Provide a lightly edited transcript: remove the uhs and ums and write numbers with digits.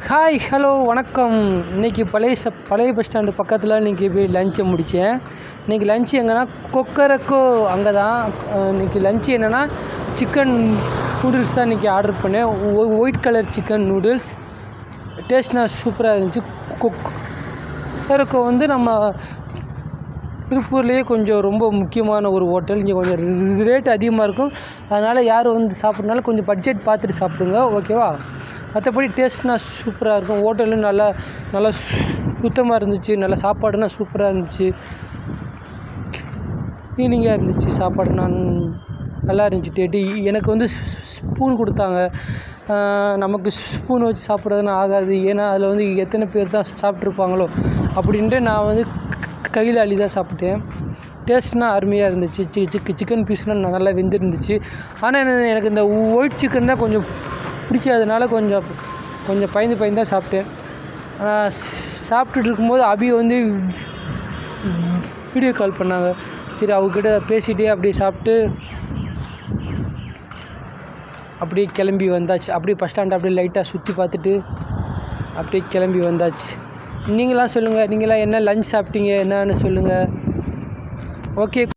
Hi hello வணக்கம். இன்றைக்கி பழைய பஸ் ஸ்டாண்டு பக்கத்தில் இன்றைக்கி போய் லஞ்சை முடித்தேன். இன்றைக்கி லஞ்சு எங்கன்னா கொக்கரக்கோ அங்கே தான். இன்றைக்கி லஞ்சு என்னென்னா சிக்கன் நூடுல்ஸ் தான் இன்றைக்கி ஆர்டர் பண்ணேன். ஒயிட் கலர் சிக்கன் நூடுல்ஸ் டேஸ்ட்னா சூப்பராக இருந்துச்சு. கொக்கரக்கோ நம்ம திருப்பூர்லேயே கொஞ்சம் ரொம்ப முக்கியமான ஒரு ஹோட்டல். இங்கே கொஞ்சம் ரேட் அதிகமாக இருக்கும். அதனால் யார் சாப்பிட்றனால கொஞ்சம் பட்ஜெட் பார்த்துட்டு சாப்பிடுங்க, ஓகேவா? மற்றபடி டேஸ்ட்னா சூப்பராக இருக்கும். ஹோட்டலும் நல்லா சுத்தமாக இருந்துச்சு. நல்லா சாப்பாடுனா சூப்பராக இருந்துச்சு. க்ளீனிங்காக இருந்துச்சு. சாப்பாடுனா நல்லா இருந்துச்சு. டேட்டி எனக்கு ஸ்பூன் கொடுத்தாங்க. நமக்கு ஸ்பூன் வச்சு சாப்பிட்றதுனா ஆகாது. ஏன்னா அதில் எத்தனை பேர் தான் சாப்பிட்ருப்பாங்களோ அப்படின்ட்டு நான் கையில் அள்ளி தான் சாப்பிட்டேன். டேஸ்ட்னால் அருமையாக இருந்துச்சு. சிக்கன் பீஸ்னால் நல்லா வெந்திருந்துச்சு. ஆனால் எனக்கு இந்த ஒயிட் சிக்கன் தான் கொஞ்சம் பிடிக்காதனால கொஞ்சம் பயந்து தான் சாப்பிட்டேன். சாப்பிட்டுட்டு இருக்கும்போது அபி வீடியோ கால் பண்ணாங்க. சரி, அவங்கக்கிட்ட பேசிகிட்டே அப்படியே சாப்பிட்டு அப்படியே கிளம்பி வந்தாச்சு. அப்படியே பஸ் ஸ்டாண்டை அப்படியே லைட்டாக சுற்றி பார்த்துட்டு அப்படியே கிளம்பி வந்தாச்சு. நீங்களாம் சொல்லுங்கள், நீங்களாம் என்ன லஞ்ச் சாப்பிட்டீங்க என்னன்னு சொல்லுங்கள். ஓகே.